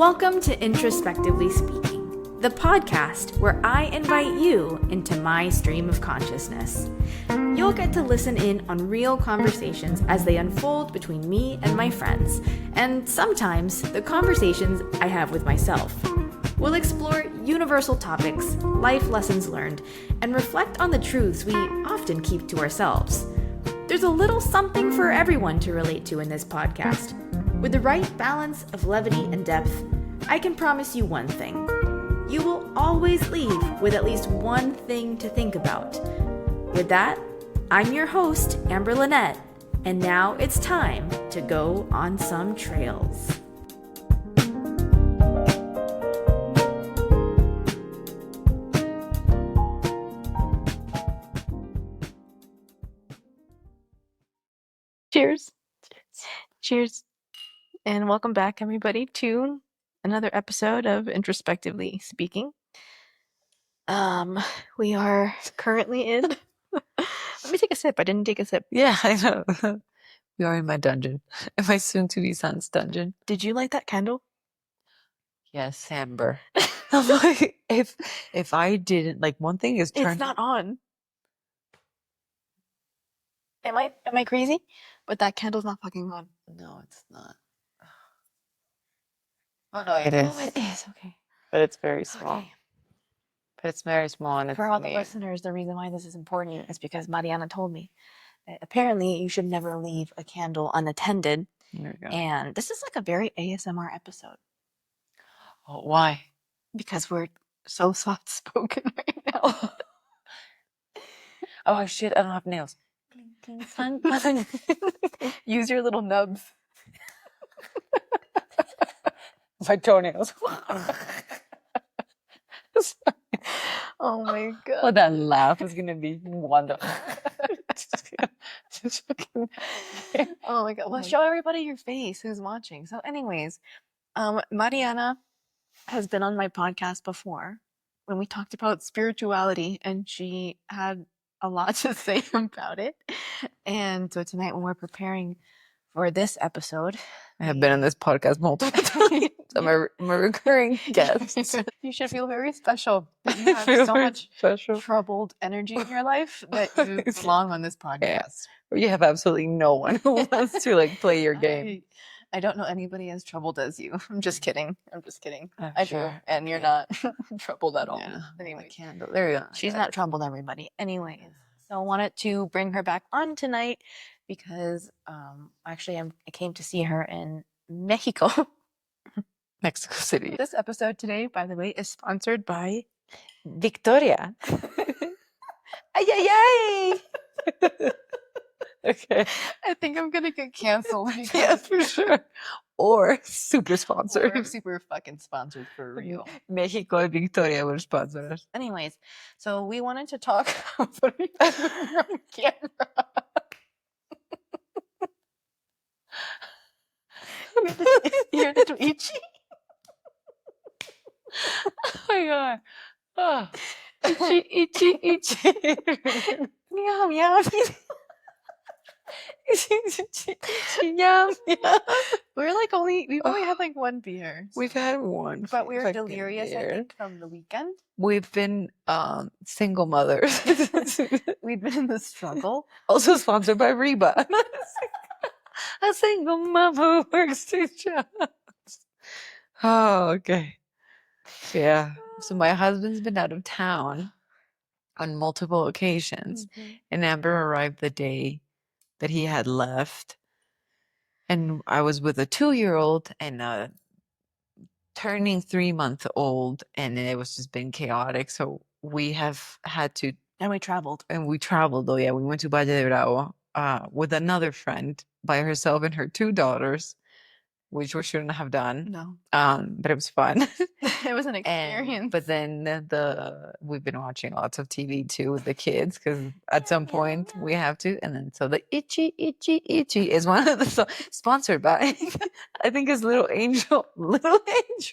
Welcome to Introspectively Speaking, the podcast where I invite you into my stream of consciousness. You'll get to listen in on real conversations as they unfold between me and my friends, and sometimes the conversations I have with myself. We'll explore universal topics, life lessons learned, and reflect on the truths we often keep to ourselves. There's a little something for everyone to relate to in this podcast. With the right balance of levity and depth, I can promise you one thing. You will always leave with at least one thing to think about. With that, I'm your host, Amber Lynette, and now it's time to go on some trails. Cheers. Cheers. And welcome back, everybody, to another episode of Introspectively Speaking. We are currently in... Let me take a sip. I didn't take a sip. Yeah, I know. We are in my dungeon. In my soon-to-be son's dungeon. Did you light that candle? Yes, Amber. I'm like, if I didn't, like, one thing is turn. It's not on. Am I crazy? But that candle's not fucking on. No, it's not. Oh no, it is. Oh, it is. Okay. But it's very small. Okay. But it's very small, and it's For all the me. listeners, the reason why this is important is because Mariana told me that apparently you should never leave a candle unattended. There you go. And this is like a very ASMR episode Oh, why? because we're so soft spoken right now. Oh shit! I don't have nails. Use your little nubs. My toenails. Oh my god. Oh, that laugh is gonna be wonderful. Oh my god. Well, show everybody your face who's watching. So anyways, Mariana has been on my podcast before when we talked about spirituality, and she had a lot to say about it. And so tonight, when we're preparing for this episode, I have been on this podcast multiple times. I'm a recurring guest. You should feel very special. You have so much special. troubled energy in your life that you belong on this podcast. Or you have absolutely no one who wants to like play your game. I don't know anybody as troubled as you. I'm just kidding. Oh, I sure. do, and you're not troubled at all. Yeah. Anyway, Candle. There you go. she's not troubled, everybody. Anyways, so I wanted to bring her back on tonight because actually I came to see her in Mexico. Mexico City. This episode today, by the way, is sponsored by Victoria. Ay ay ay. Okay. I think I'm gonna get canceled. Yeah, for sure. Or super sponsored. We're super fucking sponsored for real. Mexico and Victoria will sponsor us. Anyways, so we wanted to talk. What are you doing on camera? You're a little itchy. Oh my god. Oh. Itchy, itchy. Meow meow. Yum. We've only had like one beer. We've had one. But we were fucking delirious, I beer. think, from the weekend. We've been single mothers. We've been in the struggle. Also sponsored by Reba. A single mom who works two jobs. Oh, okay. Yeah. So my husband's been out of town on multiple occasions, and Amber arrived the day that he had left. And I was with a 2-year-old and a turning 3-month-old, and it was just been chaotic. So we have had to, And we traveled. oh yeah, we went to Valle de Bravo with another friend by herself and her 2 daughters, which we shouldn't have done. No. But it was fun. It was an experience. But then we've been watching lots of TV too with the kids because at some point we have to. And then so the itchy is one of the sponsored by I think it's Little Angel. This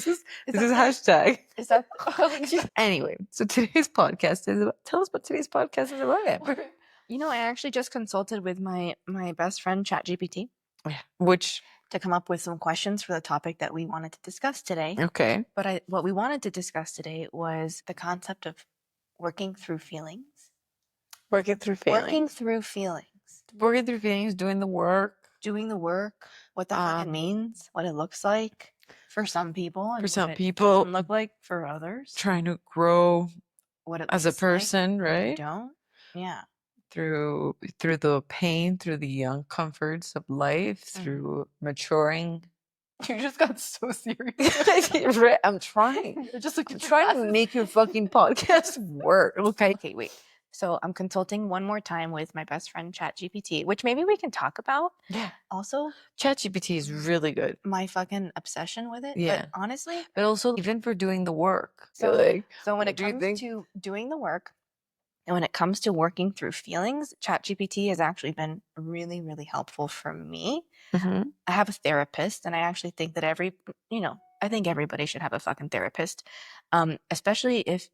is hashtag. Is that Anyway, so today's podcast is about. Tell us what today's podcast is about, Amber. You know, I actually just consulted with my best friend ChatGPT. Yeah. Which to come up with some questions for the topic that we wanted to discuss today. Okay. But what we wanted to discuss today was the concept of working through feelings. Working through feelings. Working through feelings. Working through feelings, doing the work. Doing the work, what that fucking means, what it looks like for some people, and For some what it people, doesn't look like for others. Trying to grow what it as a looks like person, when you right? don't. Yeah. Through the pain, through the uncomforts of life, through maturing. You just got so serious. Right, I'm trying. You're just like, I'm trying to make your fucking podcast work. Okay. Okay, wait. So I'm consulting one more time with my best friend ChatGPT, which maybe we can talk about. Yeah. Also, ChatGPT is really good. my fucking obsession with it. Yeah. But honestly, But also even for doing the work. so when it do you comes think- to doing the work, and when it comes to working through feelings, ChatGPT has actually been really, really helpful for me. I have a therapist, and I actually think that I think everybody should have a fucking therapist, especially if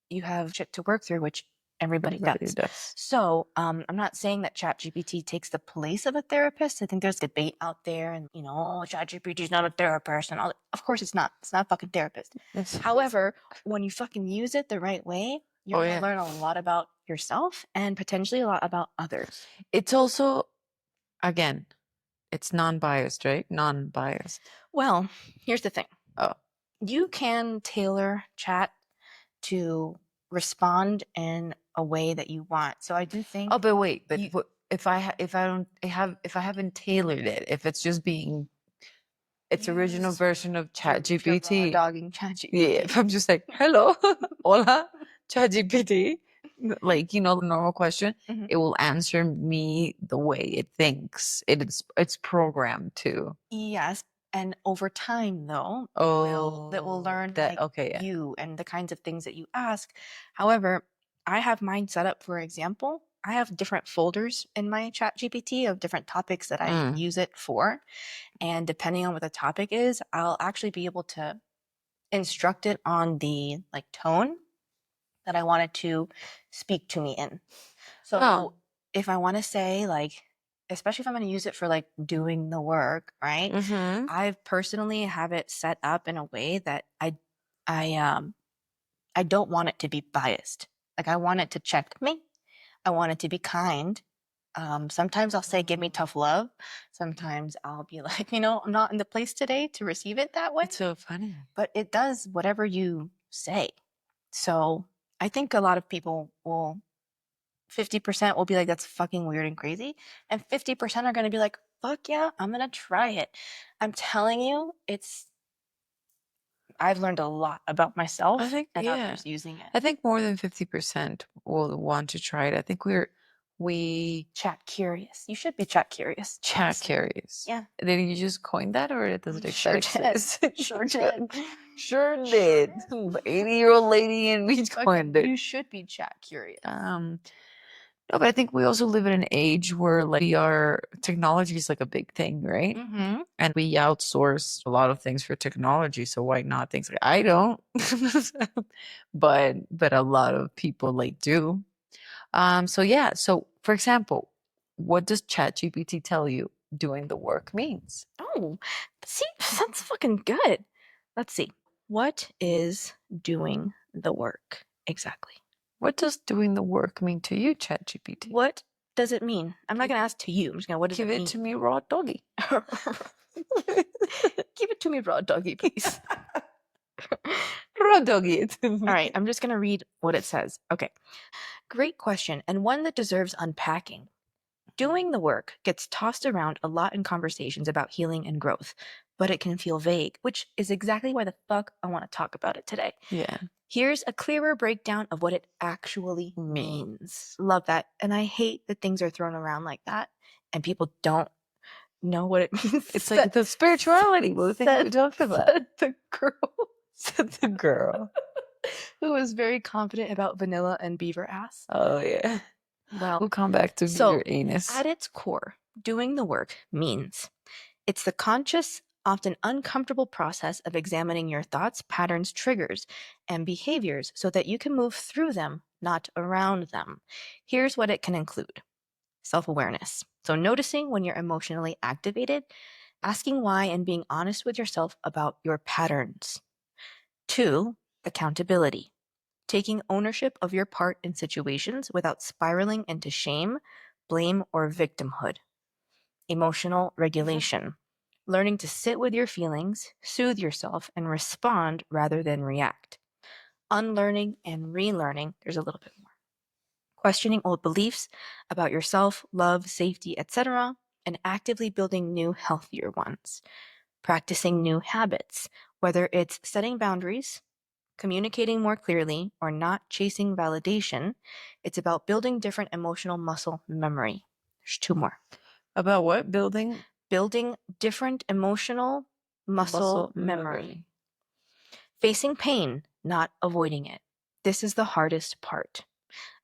you have shit to work through, which everybody does. So I'm not saying that ChatGPT takes the place of a therapist. I think there's debate out there, and ChatGPT is not a therapist, and all. Of course, it's not. It's not a fucking therapist. However, when you fucking use it the right way, you're gonna learn a lot about yourself and potentially a lot about others. It's also, again, it's non-biased, right? Non-biased. Well, here's the thing. Oh. You can tailor chat to respond in a way that you want. So I do think. Oh, but wait, but if I haven't tailored it, if it's just being its original version of ChatGPT, dogging ChatGPT. yeah, if I'm just like, hello, hola, ChatGPT, like normal question, it will answer me the way it thinks. It's programmed to. Yes. And over time, though, that will learn you and the kinds of things that you ask. However, I have mine set up, for example, I have different folders in my ChatGPT of different topics that I use it for. And depending on what the topic is, I'll actually be able to instruct it on the tone that I want it to speak to me in. So if I want to say especially if I'm going to use it for doing the work, right? I personally have it set up in a way that I don't want it to be biased. I want it to check me. I want it to be kind. Sometimes I'll say, give me tough love. Sometimes I'll be like, I'm not in the place today to receive it that way. It's so funny. But it does whatever you say. So I think a lot of people 50% will be like, that's fucking weird and crazy. And 50% are going to be like, fuck yeah, I'm going to try it. I'm telling you, I've learned a lot about myself and others using it. I think more than 50% will want to try it. I think we chat curious. You should be chat curious. Chat curious. Yeah. Did you just coin that, or does it exist? Sure did. Sure did. 80-year-old lady in me coined it. You should be chat curious. No, but I think we also live in an age where technology is a big thing, right? And we outsource a lot of things for technology. So why not things like I don't, but a lot of people do. So for example, what does ChatGPT tell you doing the work means? Oh, see, that's fucking good. Let's see. What is doing the work exactly? What does doing the work mean to you, ChatGPT? What does it mean? I'm not going to ask to you. I'm just going to, what does it mean? Give it to me, raw doggy. Give it to me, raw doggy, please. Raw doggy. All right, I'm just going to read what it says. Okay. Great question, and one that deserves unpacking. Doing the work gets tossed around a lot in conversations about healing and growth, but it can feel vague, which is exactly why the fuck I want to talk about it today. Yeah. Here's a clearer breakdown of what it actually means. Love that. And I hate that things are thrown around like that and people don't know what it means. It's like the spirituality. What do you think we talked about? Said the girl. Who was very confident about vanilla and beaver ass. Oh, yeah. Well, we'll come back to beaver anus. At its core, doing the work means it's the conscious, often uncomfortable process of examining your thoughts, patterns, triggers, and behaviors so that you can move through them, not around them. Here's what it can include. Self-awareness. So noticing when you're emotionally activated asking why and being honest with yourself about your patterns. 2, accountability, taking ownership of your part in situations without spiraling into shame, blame, or victimhood. Emotional regulation, learning to sit with your feelings, soothe yourself, and respond rather than react. Unlearning and relearning, there's a little bit more. Questioning old beliefs about yourself, love, safety, etc., and actively building new, healthier ones. Practicing new habits, whether it's setting boundaries, communicating more clearly, or not chasing validation, it's about building different emotional muscle memory. There's 2 more. About what? Building Different emotional muscle memory. Facing pain, not avoiding it. This is the hardest part.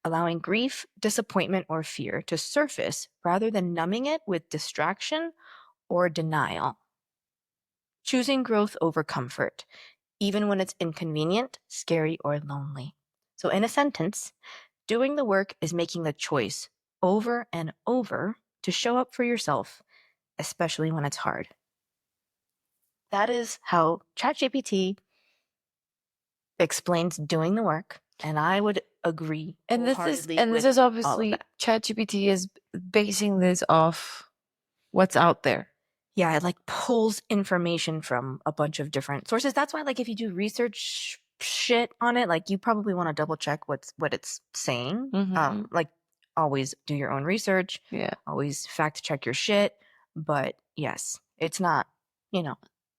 Allowing grief, disappointment, or fear to surface rather than numbing it with distraction or denial. Choosing growth over comfort, even when it's inconvenient, scary, or lonely. So, in a sentence, doing the work is making the choice over and over to show up for yourself, especially when it's hard. That is how ChatGPT explains doing the work, and I would agree. And this wholeheartedly is with obviously all of that. ChatGPT is basing this off what's out there. Yeah, it like pulls information from a bunch of different sources. That's why, like, if you do research shit on it, like, you probably want to double check what it's saying. Mhm. Like, always do your own research. Yeah. Always fact check your shit. But yes, it's not,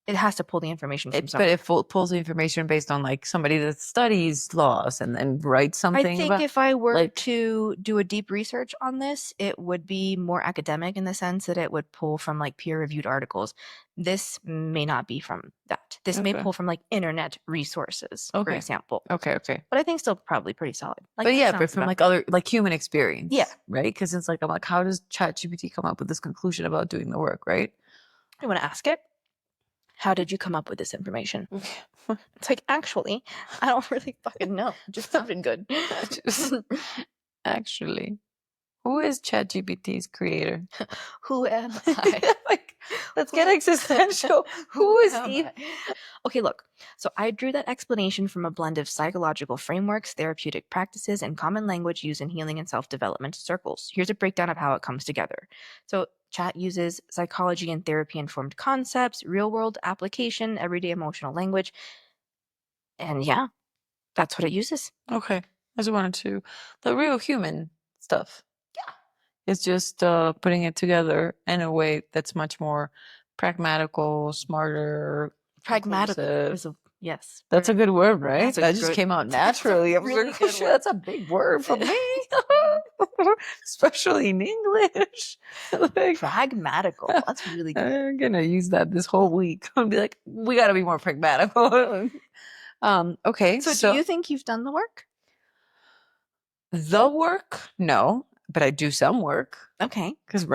it has to pull the information from somewhere. But it pulls the information based on like somebody that studies laws and then writes something. I think about, if I were like, to do a deep research on this, it would be more academic in the sense that it would pull from like peer-reviewed articles. This may not be from that. This may Okay. pull from like internet resources, for Okay. example. Okay. But I think still probably pretty solid. Like, But that yeah, sounds but from about like other like human experience. Yeah. Right? Because it's like I'm like, how does ChatGPT come up with this conclusion about doing the work, right? I want to ask it, how did you come up with this information? It's like, actually, I don't really fucking know. It just sounded good. Actually, who is ChatGPT's creator? Who am I? Like, let's get existential. Who is am he? I? Okay, look. So I drew that explanation from a blend of psychological frameworks, therapeutic practices, and common language used in healing and self-development circles. Here's a breakdown of how it comes together. So Chat uses psychology and therapy-informed concepts, real-world application, everyday emotional language. And yeah, that's what it uses. Okay, I just wanted to the real human stuff. Yeah. It's just putting it together in a way that's much more pragmatical, smarter, Pragmatical inclusive. is Yes. That's a good word, right? That just came out naturally. I was really like, good oh, shit, word. that's a big word for me. Especially in English. Like, pragmatical. That's really good. I'm gonna use that this whole week. I'll be like, we gotta be more pragmatical. Okay. So do you think you've done the work? The work? No, but I do some work. Okay. Because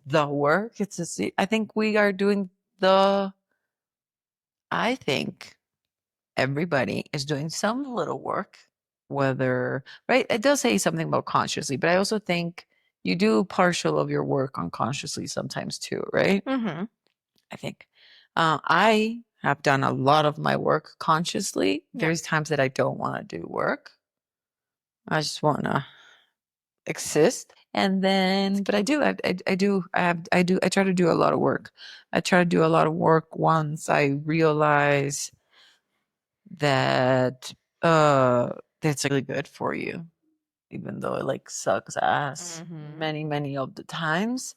the work, it's just, I think we are doing I think everybody is doing some little work, whether, right? It does say something about consciously, but I also think you do partial of your work unconsciously sometimes too, right? Mm-hmm. I think. I have done a lot of my work consciously. Yeah. There's times that I don't want to do work. I just want to exist. And then, but I do, I try to do a lot of work. I try to do a lot of work once I realize that, that's really good for you, even though it like sucks ass many, many of the times.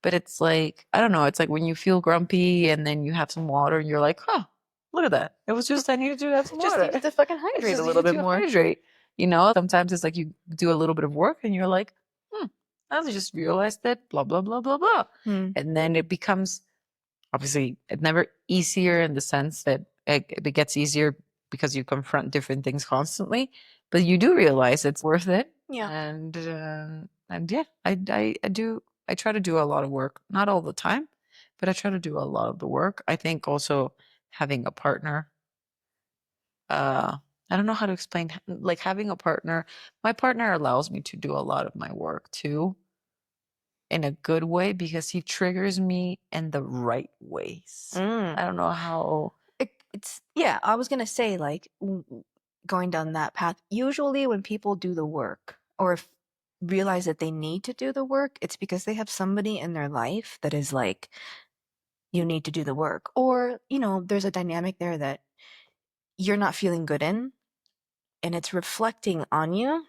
But it's like, I don't know, it's like when you feel grumpy and then you have some water and you're like, huh, look at that. It was just, I needed to have some water. Just needed to fucking hydrate a little bit more. Hydrate. Sometimes it's like you do a little bit of work and you're like, I just realized that blah, blah, blah, blah, blah. And then it becomes, obviously, it's never easier in the sense that it gets easier because you confront different things constantly, but you do realize it's worth it. Yeah. And yeah, I try to do a lot of work, not all the time, but I try to do a lot of the work. I think also having a partner, I don't know how to explain, like having a partner. My partner allows me to do a lot of my work too. in a good way because he triggers me in the right ways. I don't know how. I was gonna say, like, going down that path, usually when people do the work or realize that they need to do the work, it's because they have somebody in their life that is like, you need to do the work, or there's a dynamic there that you're not feeling good in, and it's reflecting on you,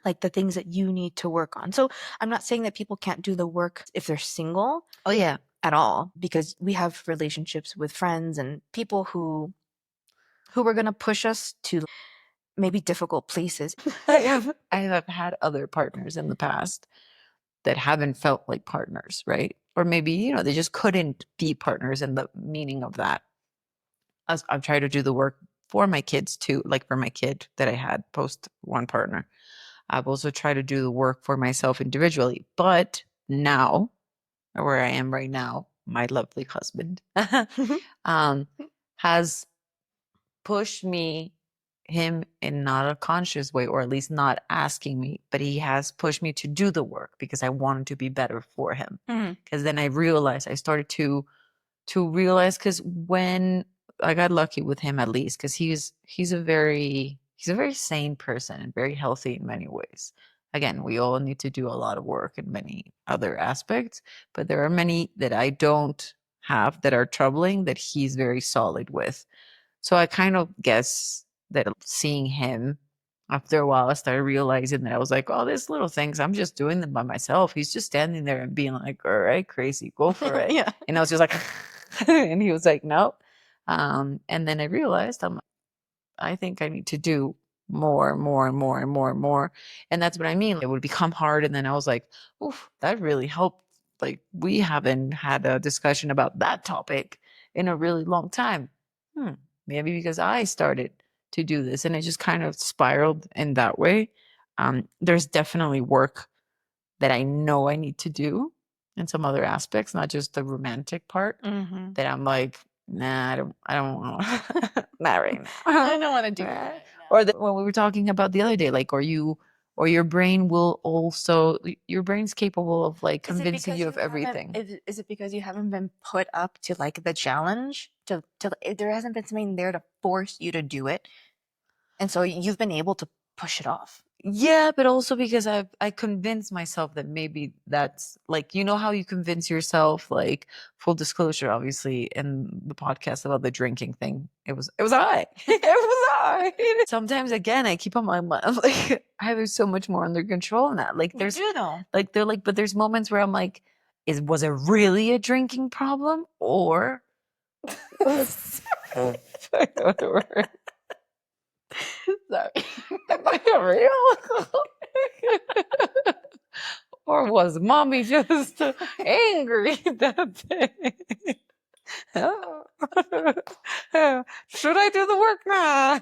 like the things that you need to work on. So I'm not saying that people can't do the work if they're single. Oh yeah, at all, because we have relationships with friends and people who were going to push us to maybe difficult places. I have had other partners in the past that haven't felt like partners, right? Or maybe, they just couldn't be partners in the meaning of that. I've tried to do the work for my kids too, like for my kid that I had post one partner. I've also tried to do the work for myself individually. But now, where I am right now, my lovely husband has pushed him in not a conscious way, or at least not asking me, but he has pushed me to do the work because I wanted to be better for him. Because then I started to realize, because when I got lucky with him, at least, because he's a very sane person and very healthy in many ways. Again, we all need to do a lot of work in many other aspects, but there are many that I don't have that are troubling that he's very solid with. So I kind of guess that seeing him after a while, I started realizing that I was like, oh, these little things, I'm just doing them by myself. He's just standing there and being like, all right, crazy, go for it. Yeah. And I was just like, and he was like, no. And then I realized I think I need to do more and more and more and more and more. And that's what I mean. It would become hard. And then I was like, oof, that really helped. Like, we haven't had a discussion about that topic in a really long time. Maybe because I started to do this, and it just kind of spiraled in that way. There's definitely work that I know I need to do in some other aspects, not just the romantic part, that I'm like, nah, I don't want to, not right now. I don't want to do that. Or when we were talking about the other day, like, or your brain will also, your brain's capable of like convincing you of everything. Is it because you haven't been put up to like the challenge, to there hasn't been something there to force you to do it, and so you've been able to push it off? Yeah, but also because I convinced myself that maybe that's like, how you convince yourself, like, full disclosure, obviously, in the podcast about the drinking thing, it was I. It was I. Sometimes, again, I keep on my mind, I'm like, I have so much more under control in that. Like, there's like, they're like, but there's moments where I'm like, was it really a drinking problem, or I don't know the word. Sorry. Am I real? Or was mommy just angry that day? Should I do the work now?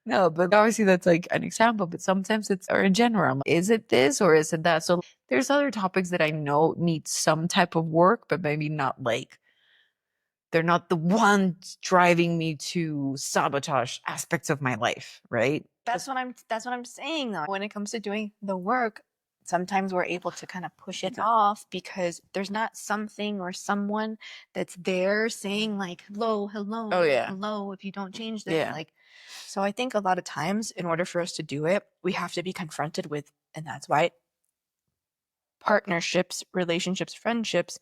No, but obviously that's like an example, but sometimes it's, or in general, is it this or is it that? So there's other topics that I know need some type of work, but maybe not like, they're not the ones driving me to sabotage aspects of my life, right? That's what I'm saying, though. When it comes to doing the work, sometimes we're able to kind of push it off because there's not something or someone that's there saying like, hello, hello, if you don't change this. Like, so I think a lot of times in order for us to do it, we have to be confronted with, and that's why partnerships, relationships, friendships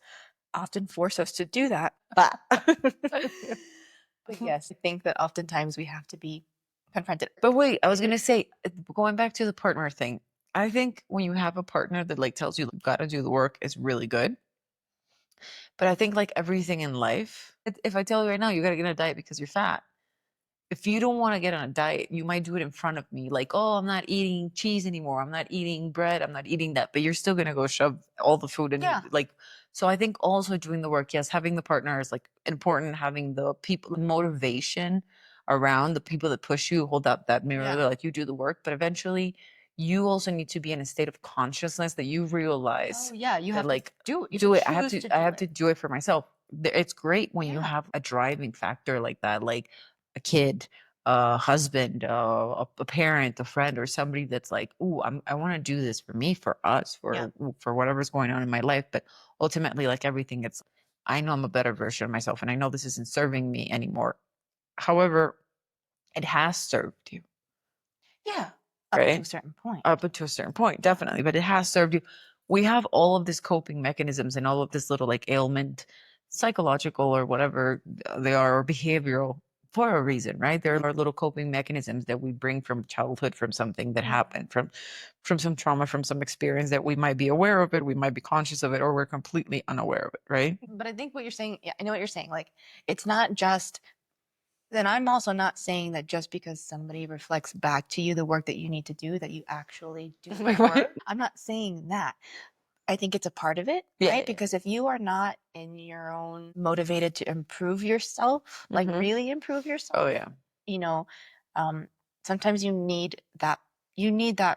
often force us to do that. But yes, I think that oftentimes we have to be confronted. But wait, I was going to say, going back to the partner thing, I think when you have a partner that like tells you you got to do the work, is really good. But I think like everything in life, if I tell you right now, you got to get on a diet because you're fat. If you don't want to get on a diet, you might do it in front of me. Like, oh, I'm not eating cheese anymore. I'm not eating bread. I'm not eating that. But you're still going to go shove all the food in. Like, so I think also doing the work, yes, having the partner is like important. Having the people, motivation around, the people that push you, hold up that mirror, they're like, you do the work. But eventually you also need to be in a state of consciousness that you realize. You have like, to do it. I have to do it for myself. It's great when you have a driving factor like that, like a kid a husband, a parent, a friend, or somebody that's like, "Ooh, I want to do this for me, for us, for whatever's going on in my life." But ultimately, like everything, it's I know I'm a better version of myself, and I know this isn't serving me anymore. However, it has served you, Yeah. Up to a right? certain point. Up to a certain point, definitely, but it has served you. We have all of these coping mechanisms and all of this little like ailment, psychological or whatever they are, or behavioral for a reason, right? There are little coping mechanisms that we bring from childhood, from something that happened, from some trauma, from some experience that we might be aware of it, we might be conscious of it, or we're completely unaware of it, right? But I think what you're saying, yeah, I know what you're saying. Like, it's not just, then I'm also not saying that just because somebody reflects back to you the work that you need to do, that you actually do the Right. work. I'm not saying that. I think it's a part of it, Yeah, right? yeah. Because if you are not in your own motivated to improve yourself, like really improve yourself, Oh yeah. you know, sometimes you need that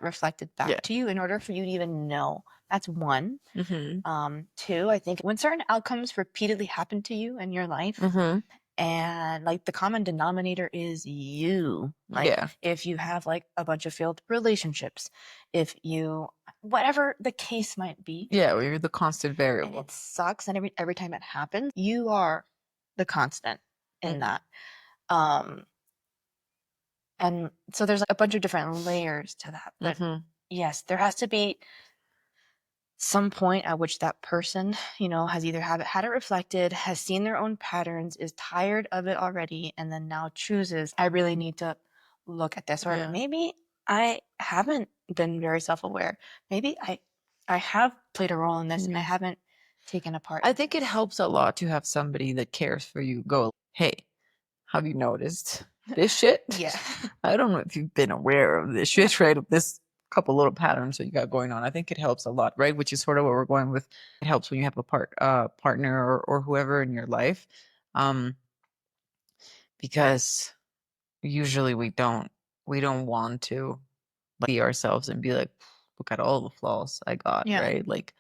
reflected back Yeah. to you in order for you to even know. That's one. Mm-hmm. Two, I think when certain outcomes repeatedly happen to you in your life, Mm-hmm. and like the common denominator is you. Like Yeah. if you have like a bunch of failed relationships, if you whatever the case might be, Yeah, well, you're the constant and variable. it sucks, and every time it happens, you are the constant in that. And so there's like a bunch of different layers to that. But yes, there has to be some point at which that person, has either had it reflected, has seen their own patterns, is tired of it already, and then now chooses, I really need to look at this. Or Yeah. maybe I haven't been very self-aware. Maybe I have played a role in this and I haven't taken a part. I think it helps a lot to have somebody that cares for you go, hey, have you noticed this shit? Yeah. I don't know if you've been aware of this shit, right? Of this couple little patterns that you got going on. I think it helps a lot, right? Which is sort of what we're going with. It helps when you have a partner or whoever in your life. Because usually we don't want to like see ourselves and be like, look at all the flaws I got, right? Like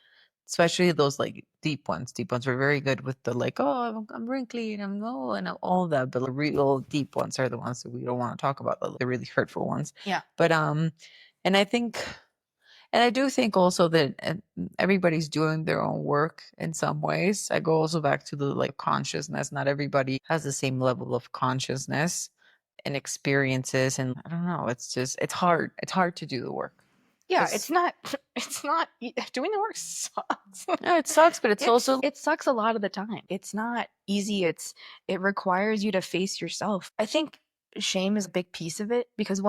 especially those like deep ones. Deep ones were very good with the like, oh, I'm wrinkly and I'm low and all that, but the real deep ones are the ones that we don't want to talk about, the really hurtful ones. Yeah. But and I think, and I do think also that everybody's doing their own work in some ways. I go also back to the like consciousness. Not everybody has the same level of consciousness and experiences, and I don't know. It's just it's hard. It's hard to do the work. Yeah, it's not doing the work sucks. Yeah, it sucks, but it's also It sucks a lot of the time. It's not easy. It requires you to face yourself. I think shame is a big piece of it because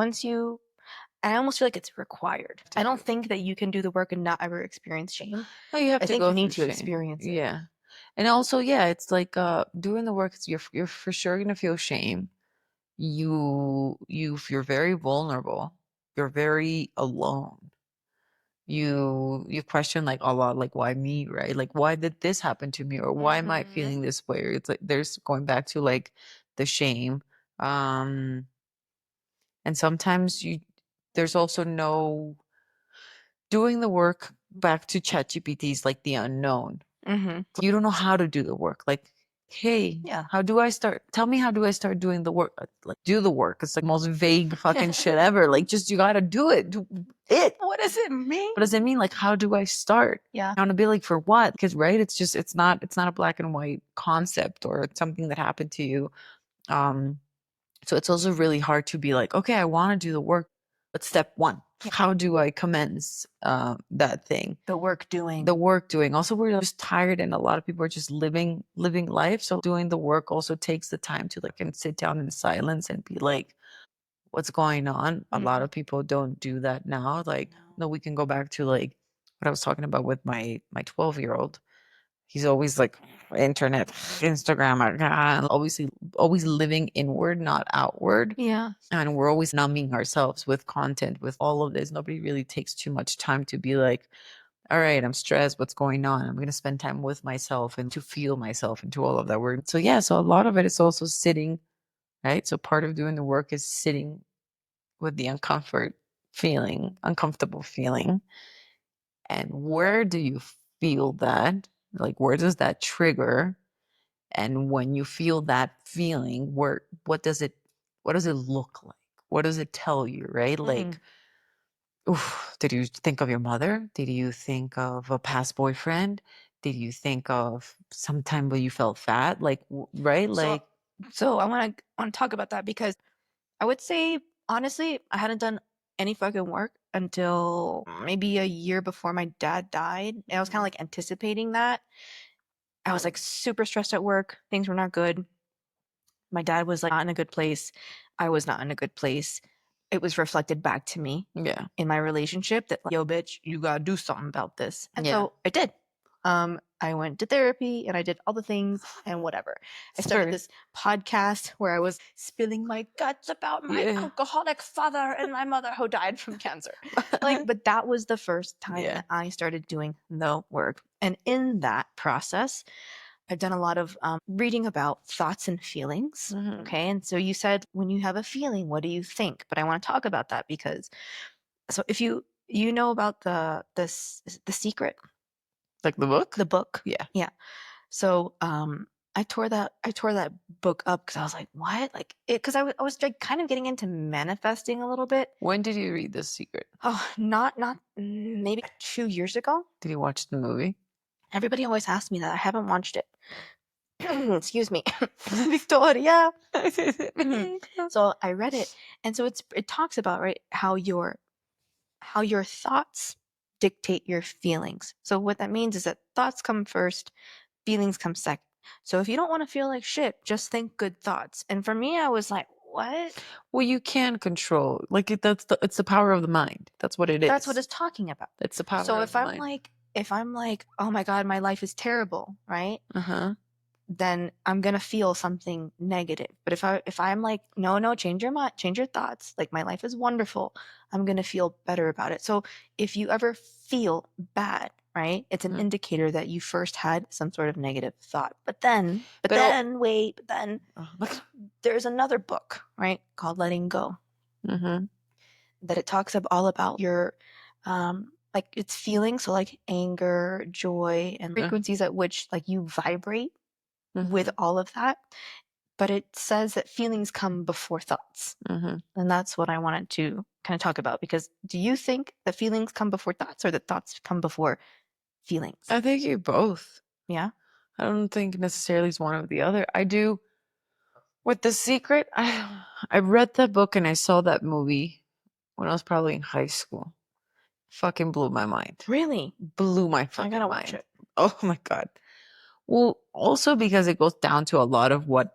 I almost feel like it's required. I don't think that you can do the work and not ever experience shame. oh, you have I to think go you need through to shame. experience it. Yeah, and also yeah, it's like doing the work. You're for sure gonna feel shame. You're very vulnerable. You're very alone. You question like a lot, like why me, right? Like why did this happen to me, or why am I feeling this way? Or it's like there's going back to like the shame. And sometimes there's also no doing the work. Back to ChatGPT is like the unknown. You don't know how to do the work. Like, hey, how do I start? Tell me, how do I start doing the work? Like, do the work. It's like the most vague fucking shit ever. Like, just you gotta do it. Do it. What does it mean? What does it mean? Like, how do I start? Yeah. Accountability for what? Because right, it's not a black and white concept or it's something that happened to you. So it's also really hard to be like, okay, I want to do the work, but step one, how do I commence that thing? The work doing. Also, we're just tired, and a lot of people are just living life. So doing the work also takes the time to like and sit down in silence and be like, what's going on? A lot of people don't do that now. Like, no, we can go back to like what I was talking about with my 12-year-old. He's always like internet, Instagram, obviously always living inward, not outward. Yeah. And we're always numbing ourselves with content, with all of this. Nobody really takes too much time to be like, all right, I'm stressed. What's going on? I'm going to spend time with myself and to feel myself and to all of that word. So yeah, so a lot of it is also sitting, right? So part of doing the work is sitting with the uncomfortable feeling. And where do you feel that? Like, where does that trigger? And when you feel that feeling, what does it What does it look like? What does it tell you, right? Like, oof, did you think of your mother? Did you think of a past boyfriend? Did you think of some time when you felt fat? Like, right? Like, So I want to talk about that because I would say honestly, I hadn't done any fucking work until maybe a year before my dad died. And I was kind of like anticipating that. I was like super stressed at work. Things were not good. My dad was like not in a good place. I was not in a good place. It was reflected back to me yeah. in my relationship that, like, yo, bitch, you gotta do something about this. And Yeah. so I did. I went to therapy and I did all the things and whatever. I started this podcast where I was spilling my guts about my alcoholic father and my mother who died from cancer. Like, but that was the first time that I started doing the work. And in that process, I've done a lot of reading about thoughts and feelings. Okay. And so you said, when you have a feeling, what do you think? But I want to talk about that because, so if you know about the Secret, Like the book? the book. Yeah. Yeah. So I tore that book up because I was like, what? Like, because I was like kind of getting into manifesting a little bit. When did you read The Secret? Oh, not maybe 2 years ago. Did you watch the movie? Everybody always asks me that. I haven't watched it. Excuse me, Victoria. So I read it, and so it talks about, right, how your thoughts dictate your feelings. So what that means is that thoughts come first, feelings come second. So if you don't want to feel like shit, just think good thoughts. And for me, I was like, what? Well, you can control. Like it's the power of the mind. That's what it is. That's what it's talking about. It's the power. So of the mind. if I'm like, oh my God, my life is terrible, right? Then I'm gonna feel something negative. But if I'm like, no, change your mind, change your thoughts. Like, my life is wonderful. I'm gonna feel better about it. So if you ever feel bad, right, it's an indicator that you first had some sort of negative thought. But then there's another book, right, called Letting Go, that it talks all about your like, it's feelings, so like anger, joy, and frequencies at which, like, you vibrate with all of that. But it says that feelings come before thoughts. And that's what I wanted to kind of talk about, because do you think that feelings come before thoughts, or that thoughts come before feelings? I think you both. Yeah. I don't think necessarily it's one or the other. I do. With The Secret, I read that book and I saw that movie when I was probably in high school. Fucking blew my mind. Really? Blew my fucking mind. I gotta watch it. Oh my God. Well, also because it goes down to a lot of what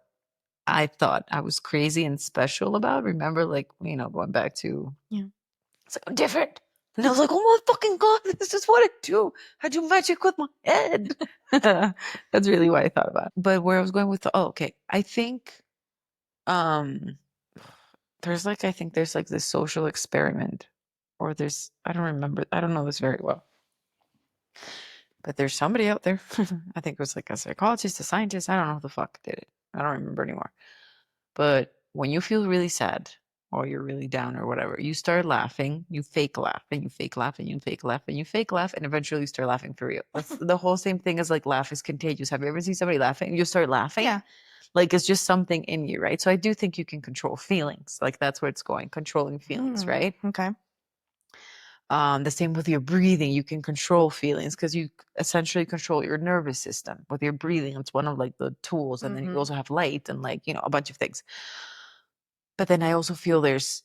I thought I was crazy and special about. Remember, like, going back to, it's like, I'm different. And I was like, oh my fucking God, this is what I do. I do magic with my head. That's really what I thought about. But where I was going with okay. I think there's like this social experiment, or I don't remember. I don't know this very well. But there's somebody out there, I think it was like a psychologist, a scientist, I don't know who the fuck did it. I don't remember anymore. But when you feel really sad or you're really down or whatever, you start laughing, you fake laugh, and you fake laugh, and you fake laugh, and you fake laugh, and eventually you start laughing for real. That's the whole same thing as like laugh is contagious. Have you ever seen somebody laughing and you start laughing? Yeah. Like, it's just something in you, right? So I do think you can control feelings. Like, that's where it's going, controlling feelings, right? Okay. The same with your breathing. You can control feelings because you essentially control your nervous system with your breathing. It's one of like the tools. And then you also have light and like, a bunch of things. But then I also feel there's,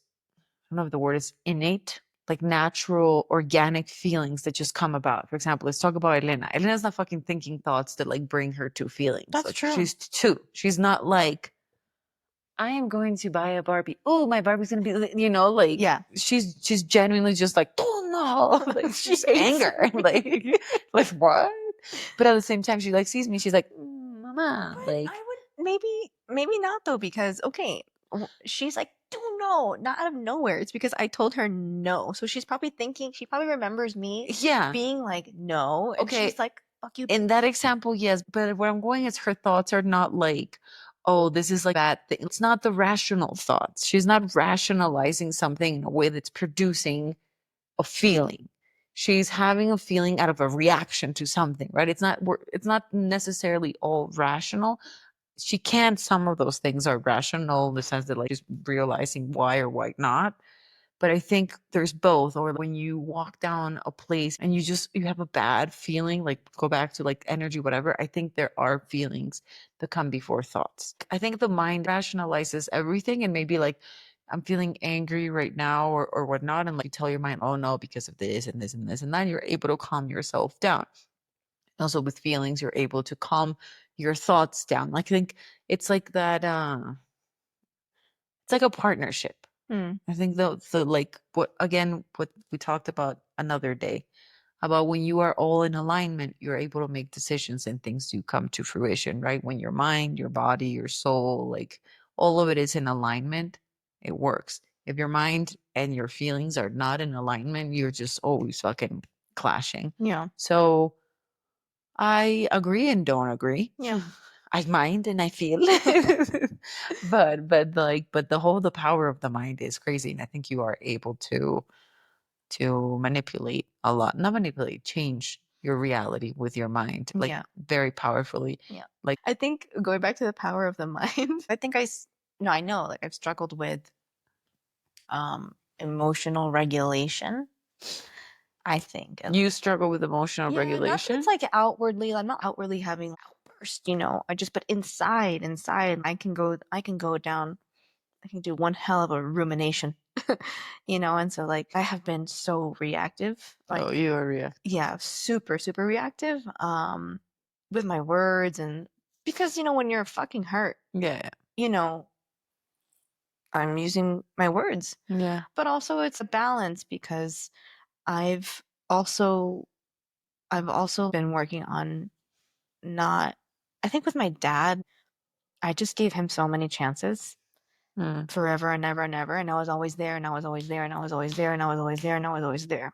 I don't know if the word is innate, like natural, organic feelings that just come about. For example, let's talk about Elena. Elena's not fucking thinking thoughts that like bring her to feelings. That's like, true. She's two. She's not like, I am going to buy a Barbie. Oh, my Barbie's gonna be, like, Yeah. She's genuinely just like, oh no, like she's anger, like what? But at the same time, she like sees me. She's like, Mama, But like, I would maybe not though, because okay, she's like, no, not out of nowhere. It's because I told her no. So she's probably thinking, she probably remembers me being like, no. And she's like, fuck you. In that example, yes. But where I'm going is her thoughts are not like, oh, this is like bad thing. It's not the rational thoughts. She's not rationalizing something in a way that's producing a feeling. She's having a feeling out of a reaction to something, right? It's not necessarily all rational. she can, some of those things are rational in the sense that like just realizing why or why not. But I think there's both. Or when you walk down a place and you have a bad feeling, like go back to like energy, whatever. I think there are feelings that come before thoughts. I think the mind rationalizes everything and maybe like I'm feeling angry right now or whatnot. And like you tell your mind, oh no, because of this and this and this. And then you're able to calm yourself down. Also with feelings, you're able to calm your thoughts down. Like I think it's like that, it's like a partnership. I think the like what we talked about another day about when you are all in alignment, you're able to make decisions and things do come to fruition, right? When your mind, your body, your soul, like all of it is in alignment, it works. If your mind and your feelings are not in alignment, you're just always fucking clashing. Yeah. So I agree and don't agree. Yeah. I mind and I feel. but the power of the mind is crazy. And I think you are able to manipulate a lot. Not manipulate, change your reality with your mind. Like very powerfully. Yeah. Like I think going back to the power of the mind, I think I know like I've struggled with emotional regulation. I think you struggle with emotional regulation. Not that it's like outwardly. I'm not outwardly having outbursts, but inside, I can go down. I can do one hell of a rumination, and so like I have been so reactive. Like, oh, you are reactive. Yeah, super, super reactive. With my words and because when you're fucking hurt, I'm using my words. Yeah. But also it's a balance because I've also been working on not I think with my dad, I just gave him so many chances forever and ever and ever. And I was always there and I was always there and I was always there and I was always there and I was always there.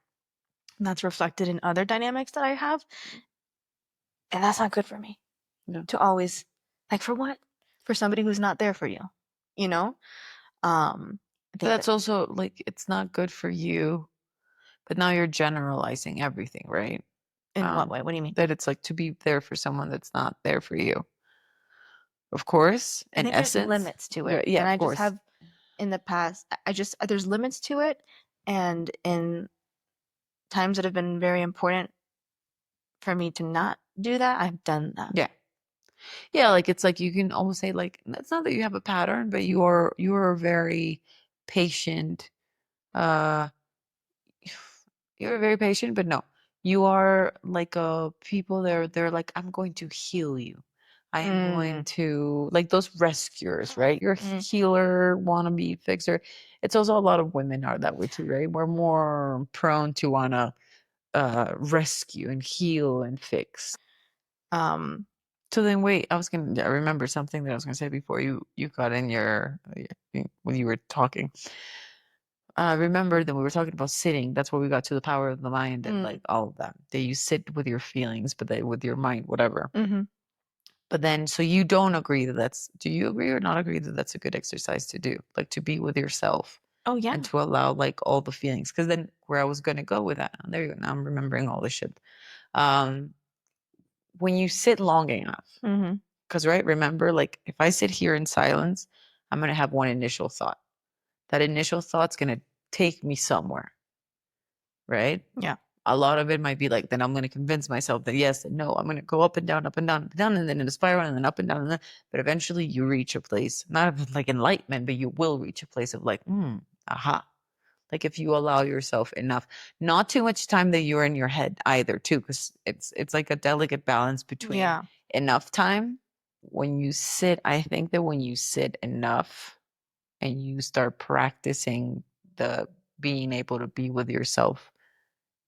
And that's reflected in other dynamics that I have. And that's not good for me. No. To always like for what? For somebody who's not there for you. That's also like it's not good for you. But now you're generalizing everything, right? In what way? What do you mean? That it's like to be there for someone that's not there for you. Of course, in essence, there's limits to it. Yeah, and of I course. just have in the past, there's limits to it, and in times that have been very important for me to not do that, I've done that. Yeah, like it's like you can almost say like it's not that you have a pattern, but you are very patient. You're very patient, but no, you are like a people. They're like I'm going to heal you. I am going to like those rescuers, right? You're a healer, wannabe fixer. It's also a lot of women are that way too, right? We're more prone to wanna rescue and heal and fix. So then wait, I remember something that I was gonna say before you got in when you were talking. Remember that we were talking about sitting. That's where we got to the power of the mind and like all of that. That you sit with your feelings, but with your mind, whatever. But then, so you don't agree do you agree or not agree that that's a good exercise to do? Like to be with yourself. Oh, yeah. And to allow like all the feelings. Because then where I was going to go with that, there you go. Now I'm remembering all this shit. When you sit long enough, because right, remember, like if I sit here in silence, I'm going to have one initial thought. That initial thought's going to take me somewhere. Right? Yeah. A lot of it might be like, then I'm going to convince myself that yes and no. I'm going to go up and down, up and down, up and down, and then in a spiral, and then up and down, and then, but eventually you reach a place, not of like enlightenment, but you will reach a place of like, aha. Like if you allow yourself enough, not too much time that you're in your head either, too, because it's like a delicate balance between enough time. When you sit, I think that when you sit enough and you start practicing the being able to be with yourself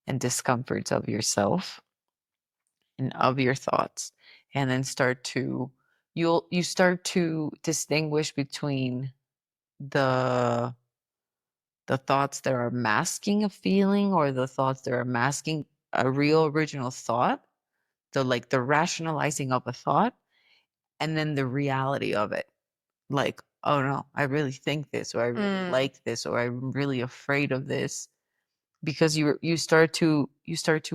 and discomforts of yourself and of your thoughts, and then you start to distinguish between the thoughts that are masking a feeling or the thoughts that are masking a real original thought, the rationalizing of a thought, and then the reality of it. Like, oh no, I really think this, or I really like this, or I'm really afraid of this. because you start to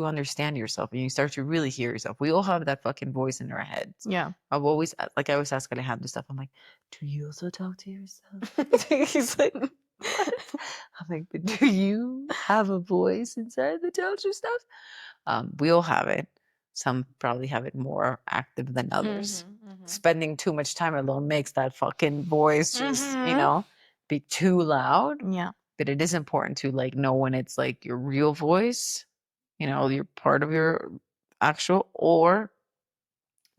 understand yourself and you start to really hear yourself. We all have that fucking voice in our heads. Yeah. I always ask Alejandro stuff. I'm like, do you also talk to yourself? He's like, what? I'm like, but do you have a voice inside that tells you stuff? We all have it. Some probably have it more active than others. Spending too much time alone makes that fucking voice just, be too loud. Yeah. But it is important to like know when it's like your real voice, you're part of your actual, or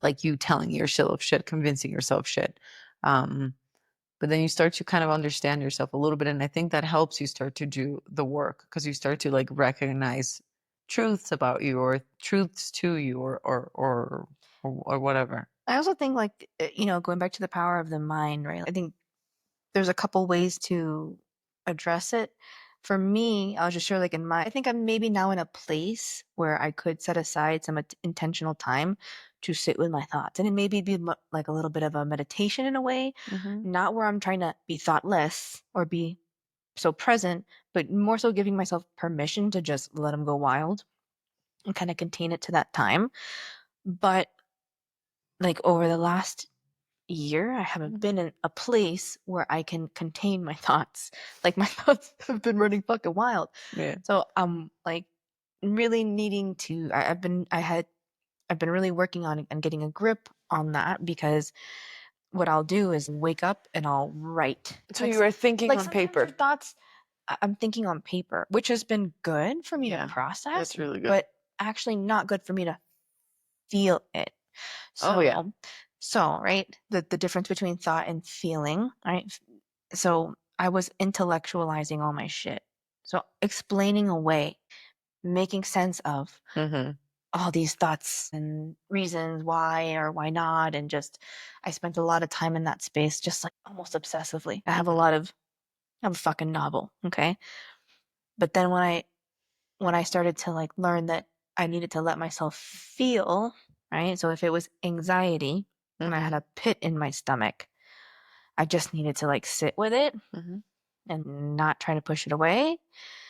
like you telling yourself shit, convincing yourself shit. But then you start to kind of understand yourself a little bit. And I think that helps you start to do the work because you start to like recognize truths about you or truths to you or whatever. I also think like, going back to the power of the mind, right? I think there's a couple ways to address it. For me, I'll just share like I think I'm maybe now in a place where I could set aside some intentional time to sit with my thoughts. And it maybe be like a little bit of a meditation in a way, not where I'm trying to be thoughtless or be so present, but more so giving myself permission to just let them go wild and kind of contain it to that time. But like over the last year, I haven't been in a place where I can contain my thoughts. Like my thoughts have been running fucking wild. Yeah. So I'm like really needing to. I've been really working on getting a grip on that because what I'll do is wake up and I'll write. So you are thinking on paper. Your thoughts, I'm thinking on paper, which has been good for me to process. That's really good. But actually not good for me to feel it. So, So, right, the difference between thought and feeling, right? So I was intellectualizing all my shit. So explaining away, making sense of all these thoughts and reasons why or why not. And just, I spent a lot of time in that space, just like almost obsessively. I have a fucking novel. Okay. But then when I started to like learn that I needed to let myself feel, right? So if it was anxiety and I had a pit in my stomach, I just needed to like sit with it and not try to push it away.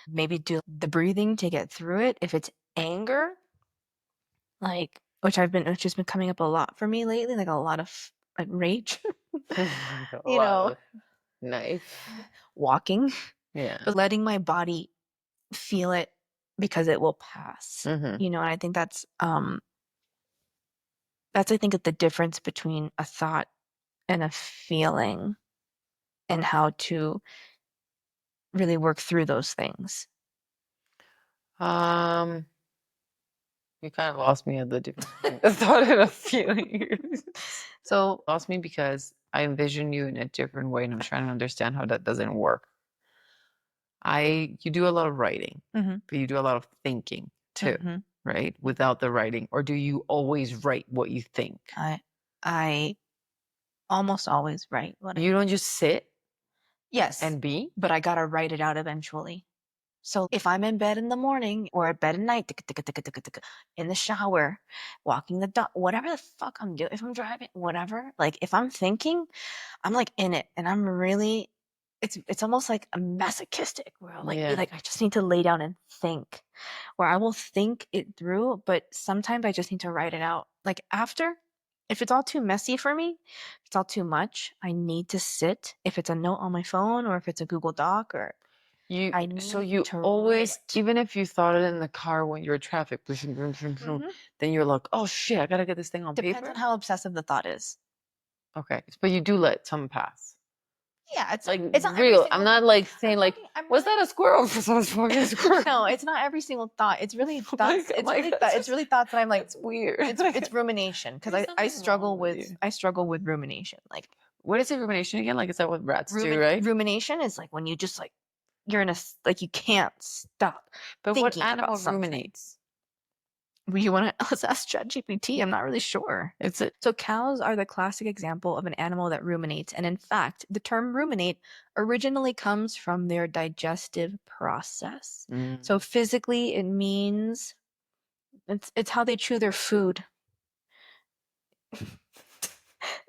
Maybe do the breathing to get through it. If it's anger, like which has been coming up a lot for me lately, like a lot of like rage. Nice. Walking. Yeah. But letting my body feel it because it will pass. And I think that's I think the difference between a thought and a feeling and how to really work through those things. You kind of lost me at the difference between a thought and a feeling. So Lost me because I envision you in a different way and I'm trying to understand how that doesn't work. You do a lot of writing, but you do a lot of thinking too, right? Without the writing, or do you always write what you think? I almost always write what you don't just sit and be, but I gotta write it out eventually. So if I'm in bed in the morning or at bed at night, in the shower, walking the dog, whatever the fuck I'm doing, if I'm driving, whatever, like if I'm thinking, I'm like in it and I'm really, it's almost like a masochistic where I'll be like, I just need to lay down and think, where I will think it through, but sometimes I just need to write it out. Like after, if it's all too messy for me, if it's all too much, I need to sit, if it's a note on my phone or if it's a Google Doc or you always, even if you thought it in the car when you're traffic, then you're like, oh shit, I gotta get this thing on paper. Depends on how obsessive the thought is. Okay, but you do let some pass. Yeah, it's like it's not real. I'm not like saying like, was that a squirrel? No, it's not every single thought. It's really thoughts. It's really thoughts that I'm like, it's weird. It's rumination because I struggle with rumination. Like, what is it, rumination again? Like, is that what rats do, right? Rumination is like when you just like you're in a like you can't stop. But what animal ruminates? You want to let's ask ChatGPT. I'm not really sure. So cows are the classic example of an animal that ruminates, and in fact, the term ruminate originally comes from their digestive process. So physically, it means it's how they chew their food,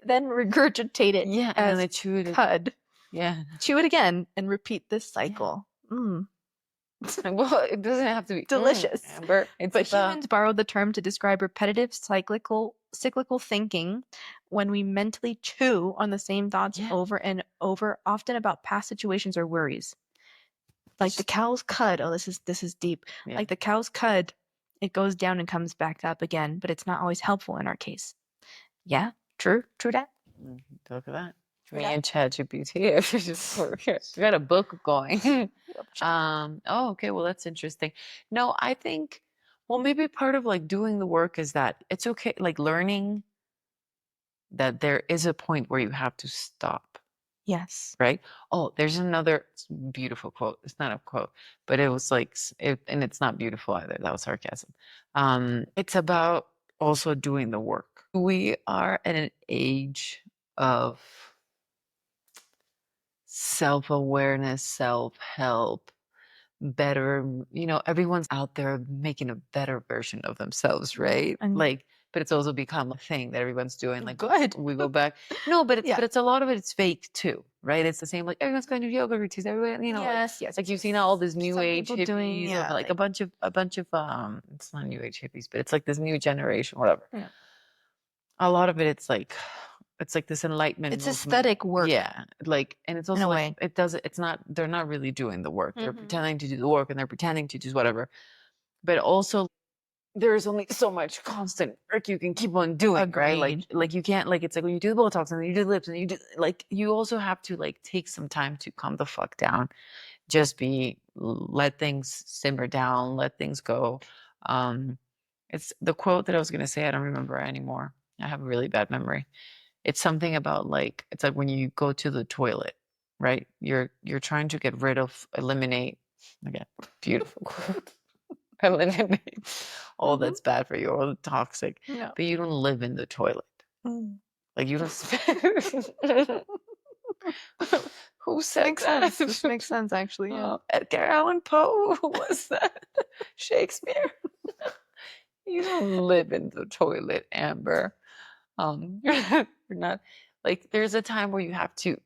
then regurgitate it. Yeah, and they chew it. Cud. Yeah, chew it again and repeat this cycle. Well, it doesn't have to be Delicious. Amber. It's But humans borrowed the term to describe repetitive, cyclical thinking when we mentally chew on the same thoughts over and over, often about past situations or worries. Like the cow's cud. Oh, this is deep. Yeah. Like the cow's cud, it goes down and comes back up again, but it's not always helpful in our case. Yeah, true that. Look at that. True Me that. and ChatGPT. We got a book going. Oh, okay. Well, that's interesting. No, I think, well, maybe part of like doing the work is that it's okay, like learning that there is a point where you have to stop, Yes. right? Oh, there's another beautiful quote. It's not a quote, but it was like, and it's not beautiful either. That was sarcasm. It's about also doing the work. We are at an age of self-awareness, self-help, better, everyone's out there making a better version of themselves, right? And Like, but it's also become a thing that everyone's doing. Like, good. we go back. No, but Yeah. it's a lot of it's fake too, right? It's the same, like everyone's going to yoga routines, everyone, yes, like you've seen all this new Some age people hippies, doing, or like a bunch of it's not new age hippies, but it's like this new generation, whatever. Yeah. A lot of it's like this enlightenment It's movement. aesthetic work. Yeah, like, and it's also a like way. it's not, they're not really doing the work. They're Mhm. pretending to do the work, and they're pretending to do whatever. But also, there's only so much constant work you can keep on doing, right? Like you can't, like, it's like when you do the Botox and then you do the lips and you do, like, you also have to like take some time to calm the fuck down. Just let things simmer down, let things go. It's the quote that I was gonna say, I don't remember anymore. I have a really bad memory. It's something about like, it's like when you go to the toilet, right? You're trying to get rid of, eliminate, again, beautiful quote. Eliminate all that's bad for you, all the toxic. Yeah. But you don't live in the toilet. Like you don't Who said Makes that? sense. This makes sense, actually. Yeah. Edgar Allan Poe. Who was that? Shakespeare. You don't live in the toilet, Amber. You're not, like, there's a time where you have to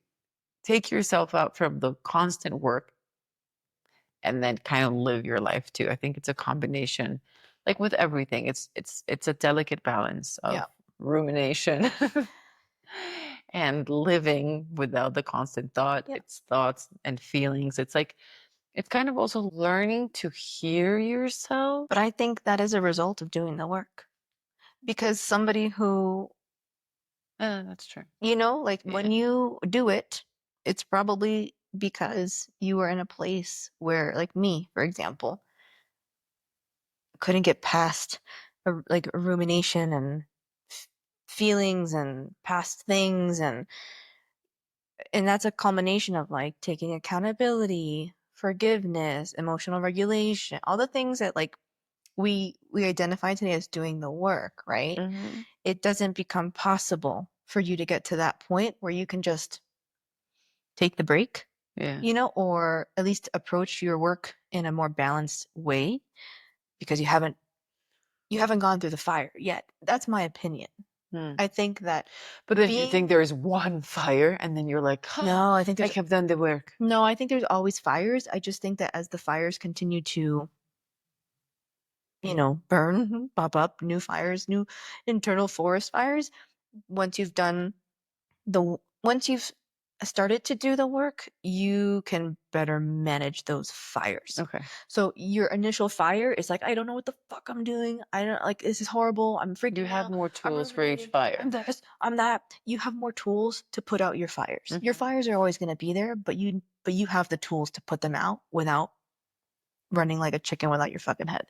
take yourself out from the constant work and then kind of live your life too. I think it's a combination, like with everything. It's a delicate balance of rumination and living without the constant thought. It's thoughts and feelings. It's like, it's kind of also learning to hear yourself. But I think that is a result of doing the work. Because somebody who, That's true. like when you do it, it's probably because you were in a place where, like me, for example, couldn't get past a rumination and feelings and past things, and that's a culmination of like taking accountability, forgiveness, emotional regulation, all the things that like we identify today as doing the work, right? It doesn't become possible for you to get to that point where you can just take the break, or at least approach your work in a more balanced way, because you haven't gone through the fire yet. That's my opinion. I think that. But then you think there is one fire and then you're like, no, I think I have done the work. No, I think there's always fires. I just think that as the fires continue to, burn, pop up, new fires, new internal forest fires, once you've started to do the work, you can better manage those fires. Okay. So your initial fire is like, I don't know what the fuck I'm doing. I don't, like, this is horrible. I'm freaking out. You have more tools for each fire. I'm this, I'm that. You have more tools to put out your fires. Your fires are always going to be there, but you have the tools to put them out without running like a chicken without your fucking head.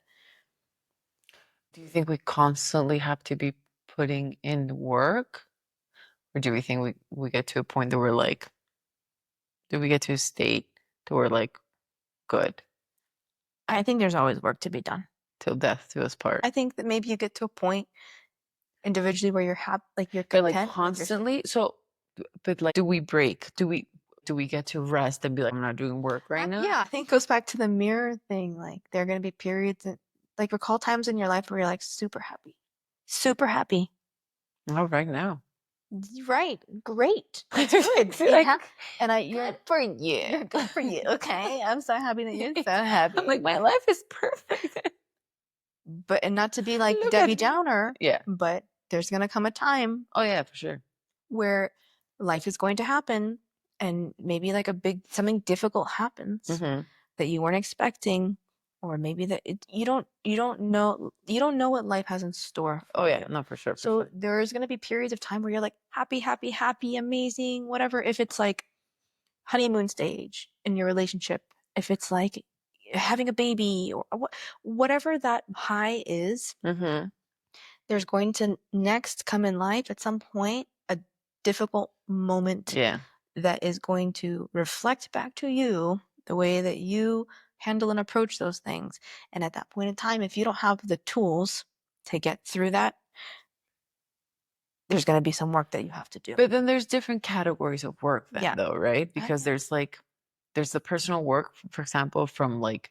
Do you think we constantly have to be putting in work? Or do we think we get to a point that we're like, do we get to a state that we're like, good? I think there's always work to be done. Till death do us part. I think that maybe you get to a point individually where you're happy, like you're content. But like constantly? So, but like, do we break? Do we get to rest and be like, I'm not doing work right now? Yeah, I think it goes back to the mirror thing. Like, there are going to be periods that, like, recall times in your life where you're like super happy. Super happy. Oh, right now. Right. Great. That's good. You're good for you. good for you. Okay. I'm so happy that you're so happy. I'm like, my life is perfect. But and not to be like Look Debbie at- Downer, Yeah. but there's gonna come a time Oh yeah, for sure. where life is going to happen and maybe like something difficult happens Mm-hmm. that you weren't expecting, or maybe that you don't know what life has in store for Oh yeah, you. no, for sure. For So sure. there's going to be periods of time where you're like happy, happy, happy, amazing, whatever. If it's like honeymoon stage in your relationship, if it's like having a baby or whatever that high is, Mm-hmm. there's going to next come in life at some point a difficult moment Yeah. that is going to reflect back to you the way that you handle and approach those things. And at that point in time, if you don't have the tools to get through that, there's going to be some work that you have to do. But then there's different categories of work then, Yeah. though, right? Because there's the personal work, for example, from like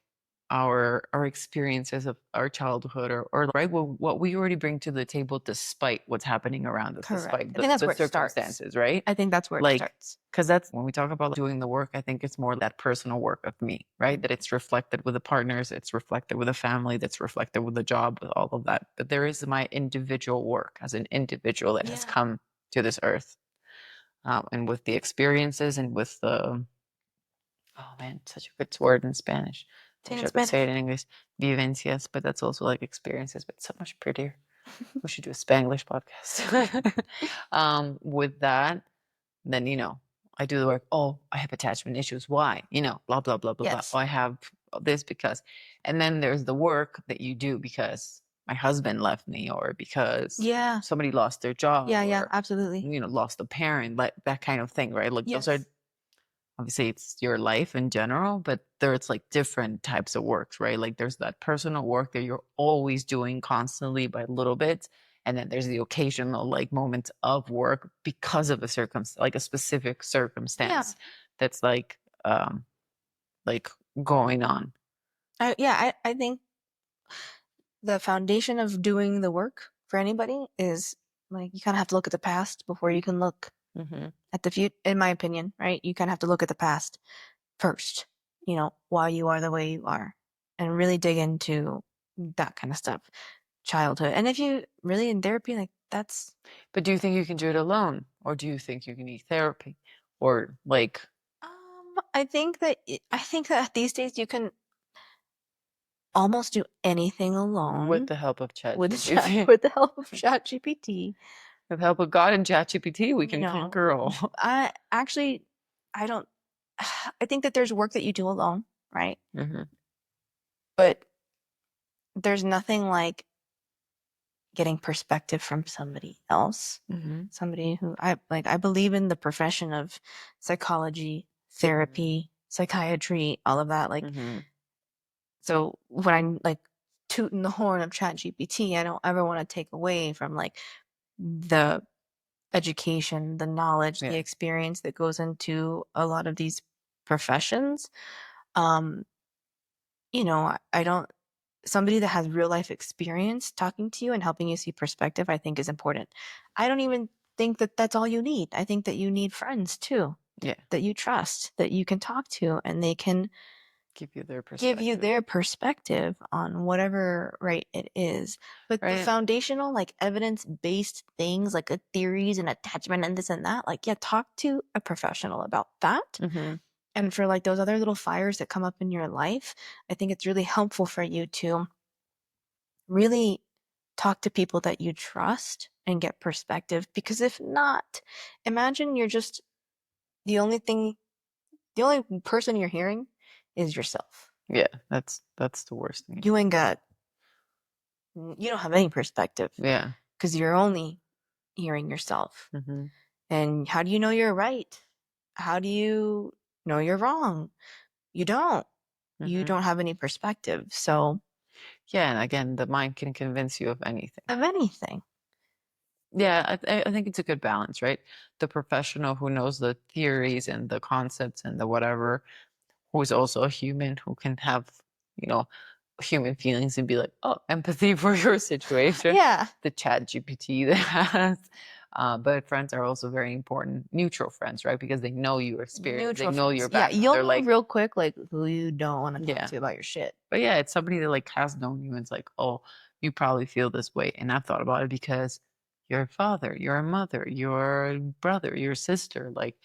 our experiences of our childhood or right, what we already bring to the table despite what's happening around us, Correct. despite I think that's the where it starts. circumstances, right? I think that's where it Like, starts. because that's when we talk about doing the work, I think it's more that personal work of me, right? That it's reflected with the partners, it's reflected with the family, that's reflected with the job, with all of that. But there is my individual work as an individual that has Yeah. come to this earth, and with the experiences and with the oh man, such a good word in Spanish. I Say it wish in I could say it Spanish. in English. Vivencias, but that's also like experiences, but so much prettier. We should do a Spanglish podcast. With that, then I do the work. Oh, I have attachment issues. Why? Blah blah blah blah blah. Yes. Oh, I have this because, and then there's the work that you do because my husband left me, or because Yeah. somebody lost their job, Yeah, or absolutely. lost a parent, like that kind of thing, right? Like those are Yes. obviously it's your life in general, but there's like different types of works, right? Like there's that personal work that you're always doing constantly by little bits. And then there's the occasional like moments of work because of a circumstance, like a specific circumstance that's like going on. I think the foundation of doing the work for anybody is like you kind of have to look at the past before you can look Mm-hmm. at the future, in my opinion, right? You kind of have to look at the past first, why you are the way you are, and really dig into that kind of stuff, childhood. And if you really in therapy, like that's. But do you think you can do it alone, or do you think you can need therapy, or like? I think that these days you can almost do anything alone With the help of with ChatGPT. with the help of ChatGPT. With the help of God and ChatGPT, we can conquer all. I don't. I think that there's work that you do alone, right? Mm-hmm. But there's nothing like getting perspective from somebody else, somebody who I believe in the profession of psychology, therapy, psychiatry, all of that. Like, so when I'm like tooting the horn of ChatGPT, I don't ever want to take away from like the education, the knowledge, the experience that goes into a lot of these professions. I don't. Somebody that has real life experience talking to you and helping you see perspective, I think is important. I don't even think that that's all you need. I think that you need friends too. Yeah. That you trust, that you can talk to, and they can give you their perspective on whatever it is. But the foundational, like evidence-based things, like theories and attachment and this and that, like talk to a professional about that. And for like those other little fires that come up in your life, I think it's really helpful for you to really talk to people that you trust and get perspective. Because if not, imagine you're just the only person you're hearing is yourself. Yeah, that's the worst thing. You don't have any perspective. Yeah. Because you're only hearing yourself. And how do you know you're right? How do you know you're wrong? You don't. You don't have any perspective. So yeah, and again, the mind can convince you of anything. Yeah, I think it's a good balance, right? The professional who knows the theories and the concepts and the whatever, who is also a human who can have, human feelings and be like, oh, empathy for your situation. Yeah. The ChatGPT that has But friends are also very important. Neutral friends, right? Because they know your experience. They know your Yeah, background. you'll They're know like, real quick like who you don't want to talk Yeah. to about your shit. but yeah, it's somebody that like has known you and it's like, oh, you probably feel this way. And I've thought about it because your father, your mother, your brother, your sister, like,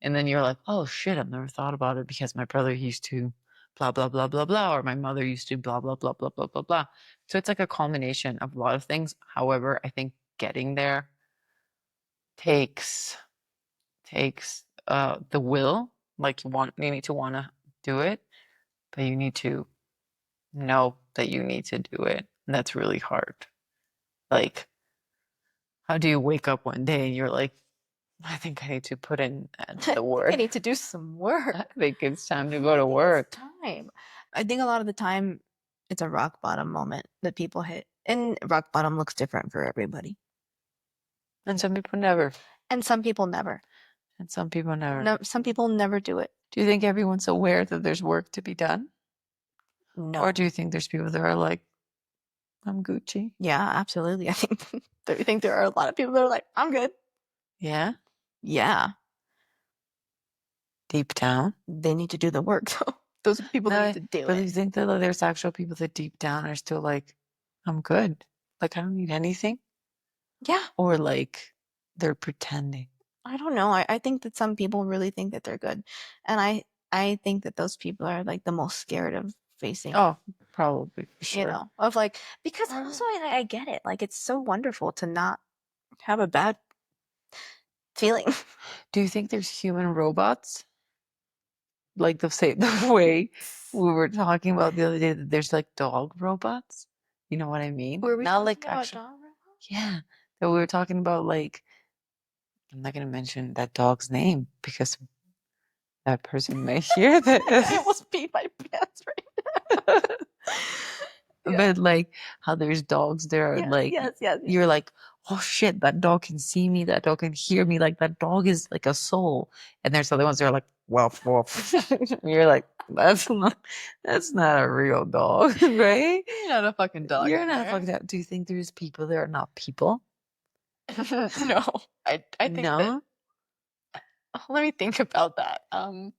and then you're like, oh shit, I've never thought about it because my brother used to blah, blah, blah, blah, blah, or my mother used to blah, blah, blah, blah, blah, blah, blah. So it's like a culmination of a lot of things. However, I think getting there takes the will. Like you need to want to do it, but you need to know that you need to do it. And that's really hard. Like, how do you wake up one day and you're like, I think I need to put in the work. I need to do some work. I think it's time to go to work. Time. I think a lot of the time it's a rock bottom moment that people hit. And rock bottom looks different for everybody. And some people never. And some people never. And some people never. No, some people never do it. Do you think everyone's aware that there's work to be done? No. Or do you think there's people that are like, I'm Gucci? Yeah, absolutely. I think there are a lot of people that are like, I'm good. Yeah? Yeah. Deep down? They need to do the work though. Those are the people that need to do But it. you think that there's actual people that deep down are still like, I'm good. Like, I don't need anything? Yeah. Or like, they're pretending? I don't know. I think that some people really think that they're good. And I think that those people are like the most scared of facing. Oh, probably. For sure. You know, of like, because also I get it. Like, it's so wonderful to not have a bad feeling. Do you think there's human robots? Like the way we were talking about the other day that there's like dog robots? You know what I mean? Were we Not talking like about actual. dog robots? Yeah. That we were talking about like, I'm not gonna mention that dog's name because that person may hear this. I almost peed my pants right now. Yeah. But like how there's dogs there, Yeah, like yes. you're like, oh shit, that dog can see me, that dog can hear me, like that dog is like a soul. And there's other ones that are like, woof woof. You're like, that's not a real dog, right? You're not a fucking dog. You're not a fucking dog. Do you think there's people that are not people? No, I think No. that, let me think about that. Do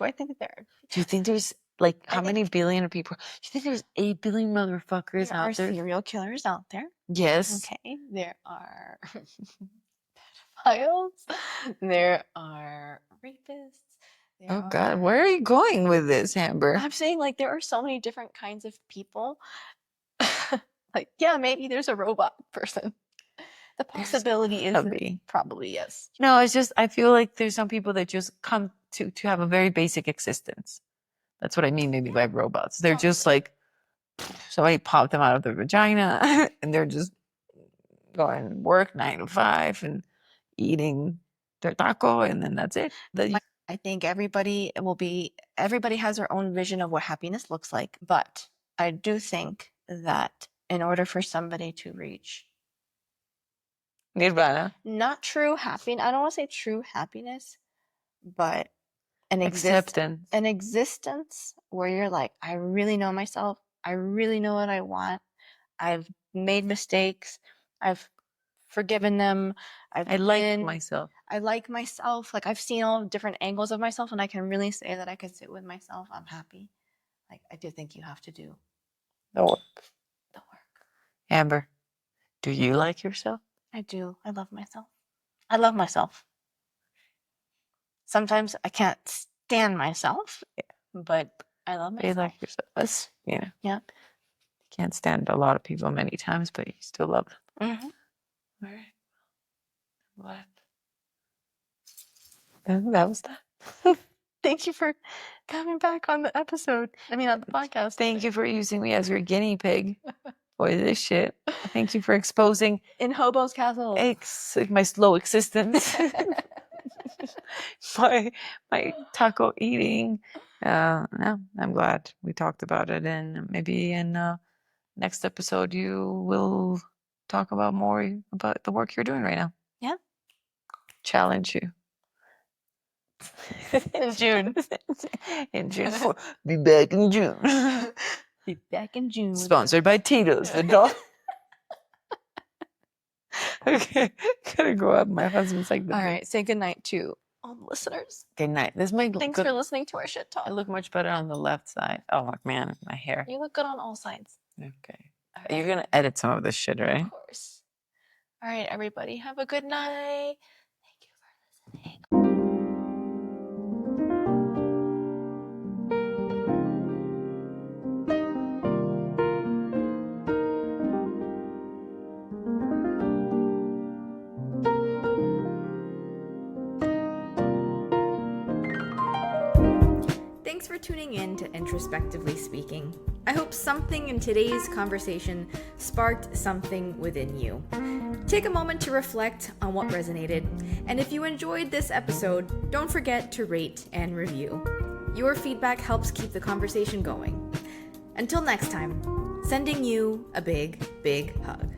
I think that there Do you think there's like I how think- many billion of people? Do you think there's 8 billion motherfuckers are out there? serial killers out there? Yes. Okay, there are pedophiles. There are rapists. There Oh God, are- where are you going with this, Amber? I'm saying like there are so many different kinds of people. Like, yeah, maybe there's a robot person. The There's possibility is gotta be. probably yes. No, it's just I feel like there's some people that just come to have a very basic existence. That's what I mean maybe by robots. They're just like somebody popped them out of their vagina and they're just going to work 9 to 5 and eating their taco and then that's it. I think everybody has their own vision of what happiness looks like, but I do think that in order for somebody to reach Nirvana. not true happiness, I don't want to say true happiness, but an Acceptance. an existence where you're like, I really know myself, I really know what I want, I've made mistakes, I've forgiven them, I like myself. I like myself, like I've seen all different angles of myself and I can really say that I can sit with myself, I'm happy. Like, I do think you have to do The work. the work. Amber, do you like yourself? I do. I love myself. I love myself. Sometimes I can't stand myself, but I love But you myself. like yourself. That's, you know. Yeah. You can't stand a lot of people many times, but you still love them. Mhm. All right. I'm glad. That was that. Thank you for coming back on the episode. I mean, on the podcast. Thank you for using me as your guinea pig for this shit. Thank you for exposing In Hobo's Castle. my slow existence. my taco eating. No, I'm glad we talked about it, and maybe in next episode you will talk about more about the work you're doing right now. Yeah. Challenge you. In June. In June. Be back in June. Be back in June. Sponsored by Tito's, the dog. Okay, gotta go out. My husband's like, All right, say goodnight to all the listeners. Good night. This might Thanks look, for listening to our shit talk. I look much better on the left side. Oh man, my hair. You look good on all sides. Okay. All You're gonna edit some of this shit, right? Of course. All right, everybody, have a good night. Thank you for listening. Thanks for tuning in to Introspectively Speaking. I hope something in today's conversation sparked something within you. Take a moment to reflect on what resonated, and if you enjoyed this episode, don't forget to rate and review. Your feedback helps keep the conversation going. Until next time, sending you a big, big hug.